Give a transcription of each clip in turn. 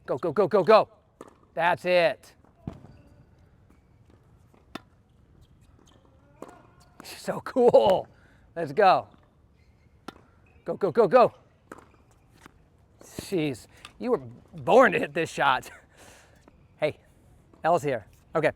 Go, go, go, go, go. That's it. So cool. Let's go. Go, go, go, go. Jeez, you were born to hit this shot. Hey, Elle's here. Okay,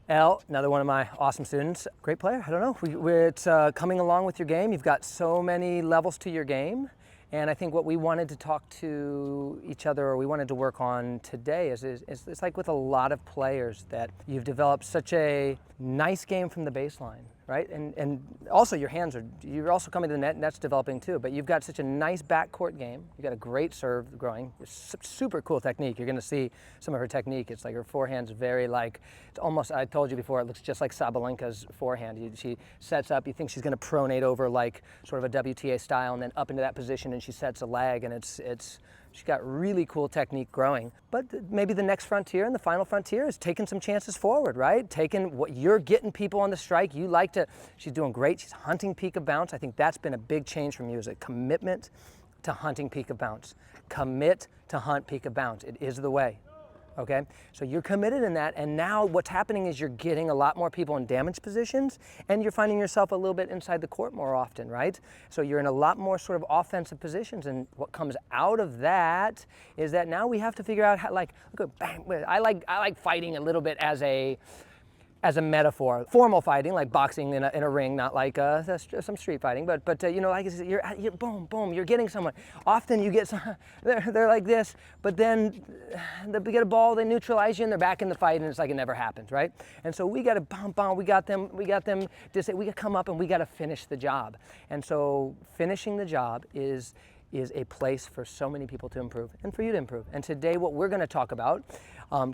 Elle, another one of my awesome students. Great player, I don't know. It's coming along with your game. You've got so many levels to your game. And I think what we wanted to talk to each other, or we wanted to work on today is it's like with a lot of players that you've developed such a nice game from the baseline, right? And also your hands you're also coming to the net, and that's developing too, but you've got such a nice backcourt game. You've got a great serve growing, super cool technique. You're gonna see some of her technique. It's like her forehand's very like, it's almost, I told you before, it looks just like Sabalenka's forehand. She sets up, you think she's gonna pronate over like sort of a WTA style and then up into that position, and she sets a leg, and she's got really cool technique growing. But maybe the next frontier and the final frontier is taking some chances forward, right? Taking what you're getting people on the strike. You like to, she's doing great. She's hunting peak of bounce. I think that's been a big change from you, is a commitment to hunting peak of bounce. Commit to hunt peak of bounce. It is the way. Okay, so you're committed in that, and now what's happening is you're getting a lot more people in damage positions, and you're finding yourself a little bit inside the court more often, right? So you're in a lot more sort of offensive positions, and what comes out of that is that now we have to figure out how, like, look at bang. I like fighting a little bit as a metaphor. Formal fighting, like boxing in a ring, not like some street fighting, but you know, like you're boom, boom, you're getting someone. Often you get some, they're like this, but then they get a ball, they neutralize you, and they're back in the fight, and it's like it never happened, right? And so we got to we got them, we got to come up, and we got to finish the job. And so finishing the job is a place for so many people to improve and for you to improve. And today what we're going to talk about,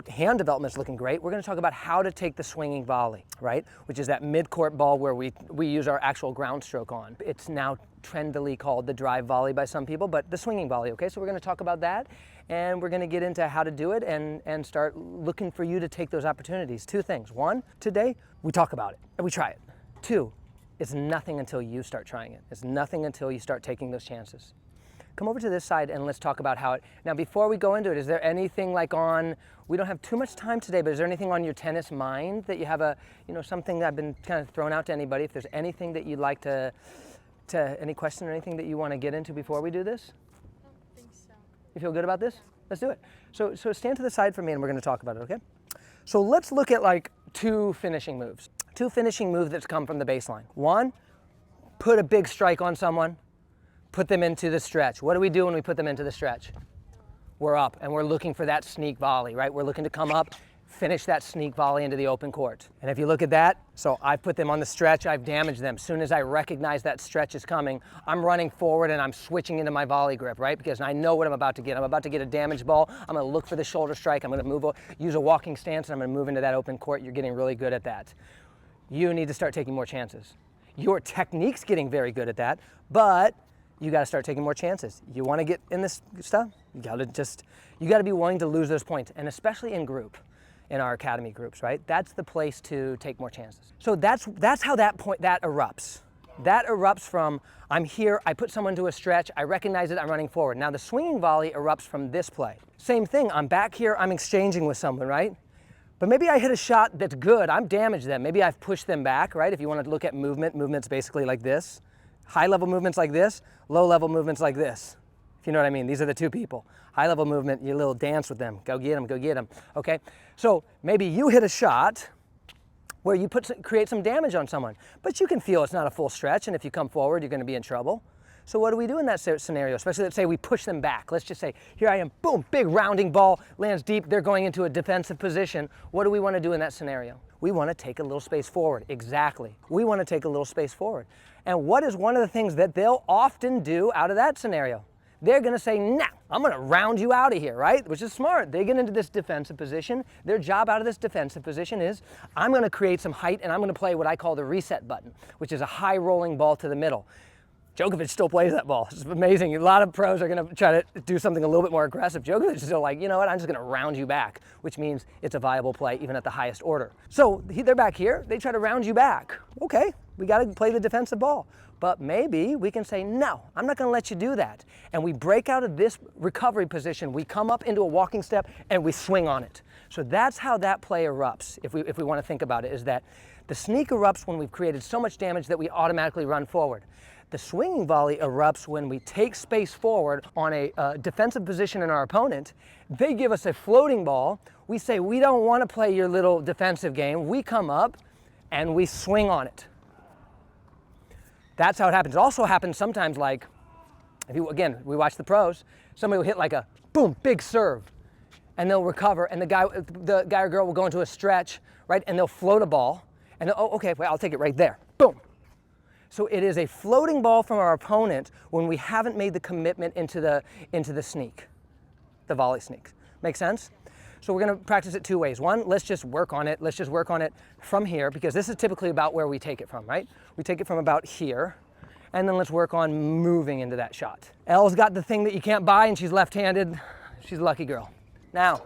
hand development is looking great. We're going to talk about how to take the swinging volley, right? Which is that mid-court ball where we use our actual ground stroke on. It's now trendily called the drive volley by some people, but the swinging volley, okay? So we're going to talk about that, and we're going to get into how to do it and start looking for you to take those opportunities. Two things. One, today we talk about it and we try it. Two, it's nothing until you start trying it. It's nothing until you start taking those chances. Come over to this side and let's talk about how it, now before we go into it, is there anything like we don't have too much time today, but is there anything on your tennis mind that you have something that I've been kind of thrown out to anybody? If there's anything that you'd like to any question or anything that you want to get into before we do this? I don't think so. You feel good about this? Let's do it. So stand to the side for me and we're going to talk about it, okay? So let's look at like two finishing moves. Two finishing moves that come from the baseline. One, put a big strike on someone. Put them into the stretch. What do we do when we put them into the stretch? We're up and we're looking for that sneak volley, right? We're looking to come up, finish that sneak volley into the open court. And if you look at that, so I put them on the stretch, I've damaged them. As soon as I recognize that stretch is coming, I'm running forward and I'm switching into my volley grip, right? Because I know what I'm about to get. I'm about to get a damaged ball. I'm gonna look for the shoulder strike. I'm gonna use a walking stance, and I'm gonna move into that open court. You're getting really good at that. You need to start taking more chances. Your technique's getting very good at that, but you got to start taking more chances. You want to get in this stuff, you got to be willing to lose those points, and especially in our academy groups, right? That's the place to take more chances. So that's how that erupts. That erupts from, I'm here, I put someone to a stretch, I recognize it, I'm running forward. Now the swinging volley erupts from this play. Same thing, I'm back here, I'm exchanging with someone, right? But maybe I hit a shot that's good, I've damaged them. Maybe I've pushed them back, right? If you want to look at movement's basically like this. High-level movements like this, low-level movements like this. If you know what I mean, these are the two people. High-level movement, you little dance with them. Go get them, okay? So maybe you hit a shot where you create some damage on someone, but you can feel it's not a full stretch, and if you come forward, you're gonna be in trouble. So what do we do in that scenario? Especially, let's say we push them back. Let's just say, here I am, boom, big rounding ball, lands deep, they're going into a defensive position. What do we wanna do in that scenario? We wanna take a little space forward, exactly. We wanna take a little space forward. And what is one of the things that they'll often do out of that scenario? They're gonna say, nah, I'm gonna round you out of here, right? Which is smart. They get into this defensive position. Their job out of this defensive position is, I'm gonna create some height and I'm gonna play what I call the reset button, which is a high rolling ball to the middle. Djokovic still plays that ball. It's amazing. A lot of pros are gonna try to do something a little bit more aggressive. Djokovic is still like, you know what, I'm just gonna round you back, which means it's a viable play even at the highest order. So they're back here, they try to round you back. Okay, We got to play the defensive ball. But maybe we can say, no, I'm not going to let you do that. And we break out of this recovery position. We come up into a walking step and we swing on it. So that's how that play erupts, if we want to think about it, is that the sneak erupts when we've created so much damage that we automatically run forward. The swinging volley erupts when we take space forward on a defensive position in our opponent. They give us a floating ball. We say, we don't want to play your little defensive game. We come up and we swing on it. That's how it happens. It also happens sometimes like, again, we watch the pros, somebody will hit like a boom, big serve, and they'll recover, and the guy or girl will go into a stretch, right, and they'll float a ball, and oh, okay, well, I'll take it right there, boom. So it is a floating ball from our opponent when we haven't made the commitment into the sneak, the volley sneak. Make sense? So we're going to practice it two ways. One, let's just work on it. Let's just work on it from here, because this is typically about where we take it from, right? We take it from about here, and then let's work on moving into that shot. Elle's got the thing that you can't buy, and she's left-handed. She's a lucky girl. Now,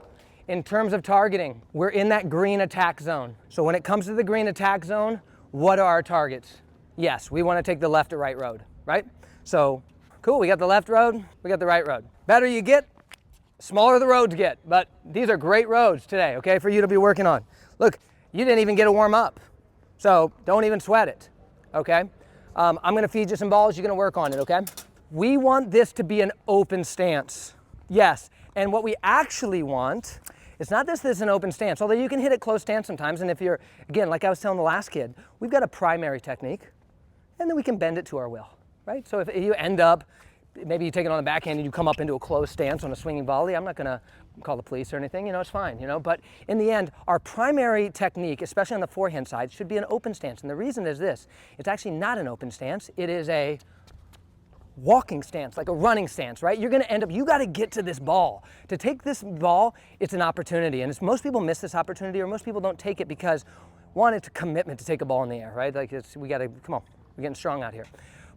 in terms of targeting, we're in that green attack zone. So when it comes to the green attack zone, what are our targets? Yes, we want to take the left or right road, right? So, cool, we got the left road, we got the right road. Better you get, smaller the roads get, but these are great roads today, okay, for you to be working on. Look, you didn't even get a warm up, so don't even sweat it, okay? I'm gonna feed you some balls, you're gonna work on it, okay? We want this to be an open stance, yes, and what we actually want, it's not this is an open stance, although you can hit it close stance sometimes, and if you're, again, like I was telling the last kid, we've got a primary technique, and then we can bend it to our will, right? So if you end up, maybe you take it on the backhand and you come up into a closed stance on a swinging volley, I'm not gonna call the police or anything, it's fine, but in the end, our primary technique, especially on the forehand side, should be an open stance. And the reason is this, it's actually not an open stance, it is a walking stance, like a running stance, right? You're gonna end up, you gotta get to this ball. To take this ball, it's an opportunity, and most people miss this opportunity, or most people don't take it because, one, it's a commitment to take a ball in the air, right? Like we gotta, come on, we're getting strong out here.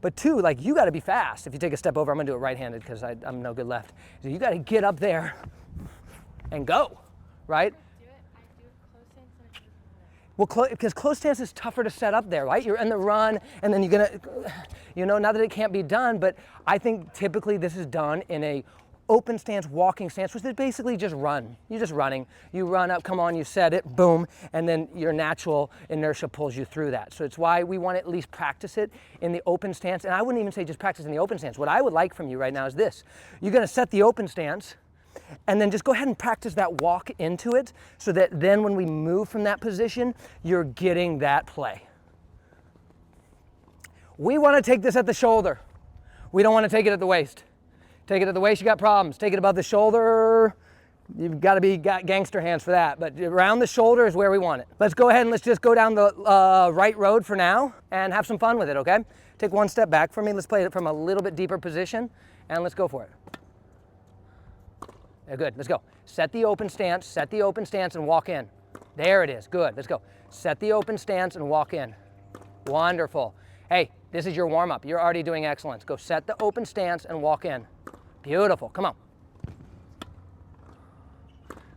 But two, like you gotta be fast. If you take a step over, I'm gonna do it right-handed because I'm no good left. So you gotta get up there and go, right? I do it close stance and Well, because close stance is tougher to set up there, right? You're in the run, and then you're gonna, not that it can't be done, but I think typically this is done in a open stance, walking stance, which is basically just run. You're just running. You run up, come on, you set it, boom, and then your natural inertia pulls you through that. So it's why we want to at least practice it in the open stance. And I wouldn't even say just practice in the open stance. What I would like from you right now is this. You're going to set the open stance, and then just go ahead and practice that walk into it, so that then when we move from that position, you're getting that play. We want to take this at the shoulder. We don't want to take it at the waist. Take it at the waist, you got problems. Take it above the shoulder, you've got to be gangster hands for that. But around the shoulder is where we want it. Let's go ahead and let's just go down the right road for now and have some fun with it, okay? Take one step back for me. Let's play it from a little bit deeper position, and let's go for it. Yeah, good, let's go. Set the open stance and walk in. There it is, good, let's go. Set the open stance and walk in. Wonderful. Hey, this is your warm-up. You're already doing excellent. Go set the open stance and walk in. Beautiful, come on.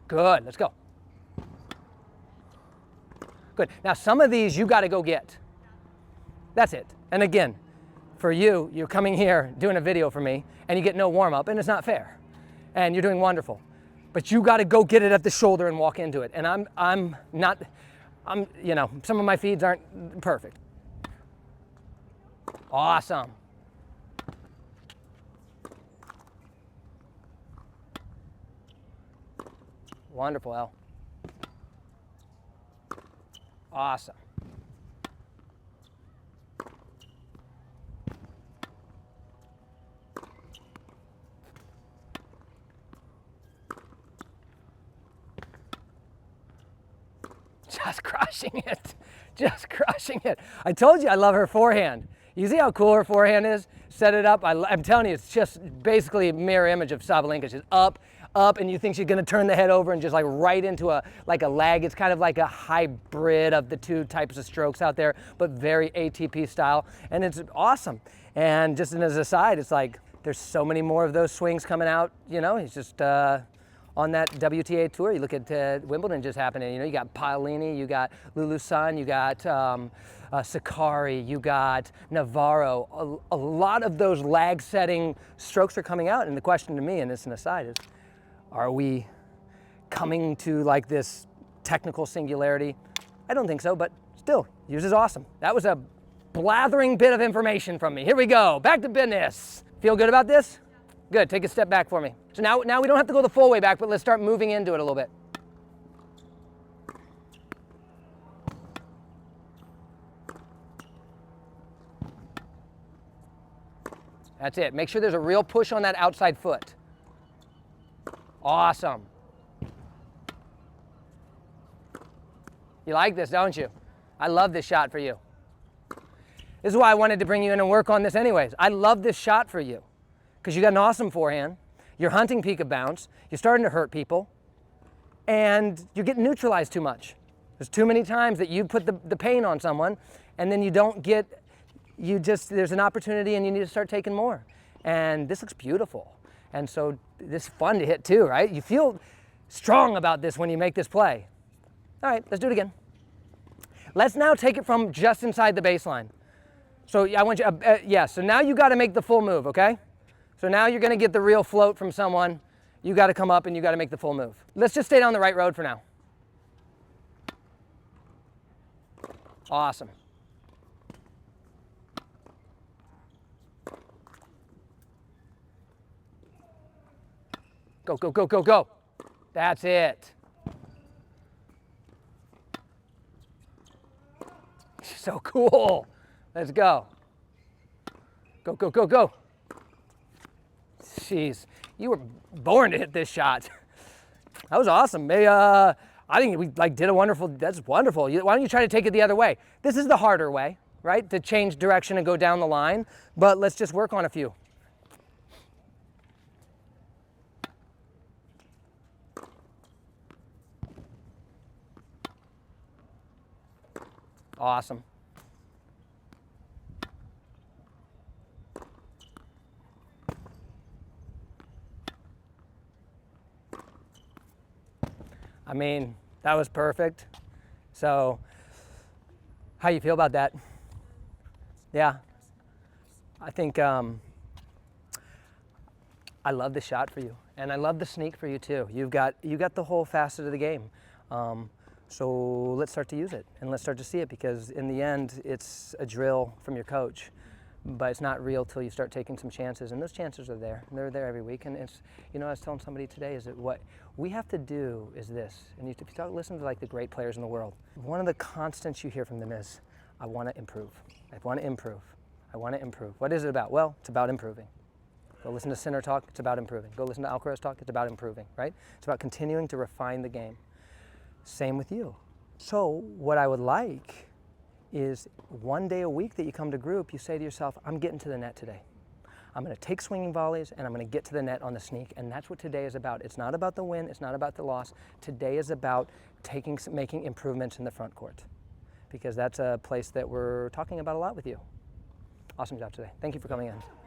Good, let's go. Good, now some of these you gotta go get. That's it. And again, for you, you're coming here doing a video for me and you get no warm-up, and it's not fair. And you're doing wonderful. But you gotta go get it at the shoulder and walk into it. And I'm some of my feeds aren't perfect. Awesome. Wonderful, Elle. Awesome. Just crushing it. Just crushing it. I told you I love her forehand. You see how cool her forehand is? Set it up. I'm telling you, it's just basically a mirror image of Sabalenka. She's up, and you think she's going to turn the head over and just like right into a lag. It's kind of like a hybrid of the two types of strokes out there, but very ATP style, and it's awesome. And just as an aside, it's like there's so many more of those swings coming out. It's just on that WTA tour. You look at Wimbledon just happening. You know, you got Paolini, you got Lulu Sun, you got Sakari, you got Navarro. A lot of those lag-setting strokes are coming out. And the question to me, and it's an aside, is are we coming to like this technical singularity? I don't think so, but still, yours is awesome. That was a blathering bit of information from me. Here we go, back to business. Feel good about this? Good, take a step back for me. So now we don't have to go the full way back, but let's start moving into it a little bit. That's it, make sure there's a real push on that outside foot. Awesome. You like this, don't you? I love this shot for you. This is why I wanted to bring you in and work on this anyways. I love this shot for you because you got an awesome forehand. You're hunting peak of bounce. You're starting to hurt people. And you're getting neutralized too much. There's too many times that you put the pain on someone and then you don't get, there's an opportunity and you need to start taking more. And this looks beautiful. And so this is fun to hit too, right? You feel strong about this when you make this play. All right, let's do it again. Let's now take it from just inside the baseline. So I want you, so now you got to make the full move, okay? So now you're going to get the real float from someone. You got to come up and you got to make the full move. Let's just stay down the right road for now. Awesome. Go, go, go, go, go. That's it. So cool. Let's go. Go, go, go, go. Jeez, you were born to hit this shot. That was awesome. I think we did a wonderful, that's wonderful. Why don't you try to take it the other way? This is the harder way, right? To change direction and go down the line, but let's just work on a few. Awesome. I mean, that was perfect. So, how you feel about that? Yeah. I think I love the shot for you, and I love the sneak for you too. You got the whole facet of the game. So let's start to use it, and let's start to see it, because in the end, it's a drill from your coach, but it's not real till you start taking some chances, and those chances are there. And they're there every week, and it's, you know, I was telling somebody today is that what we have to do is this, and if you listen to like the great players in the world, one of the constants you hear from them is, I want to improve. I want to improve. I want to improve. What is it about? Well, it's about improving. Go listen to Sinner talk, it's about improving. Go listen to Alcaraz talk, it's about improving, right? It's about continuing to refine the game. Same with you. So what I would like is one day a week that you come to group, you say to yourself, I'm getting to the net today. I'm going to take swinging volleys and I'm going to get to the net on the sneak, and that's what today is about. It's not about the win, it's not about the loss. Today is about making improvements in the front court, because that's a place that we're talking about a lot with you. Awesome job today. Thank you for coming in.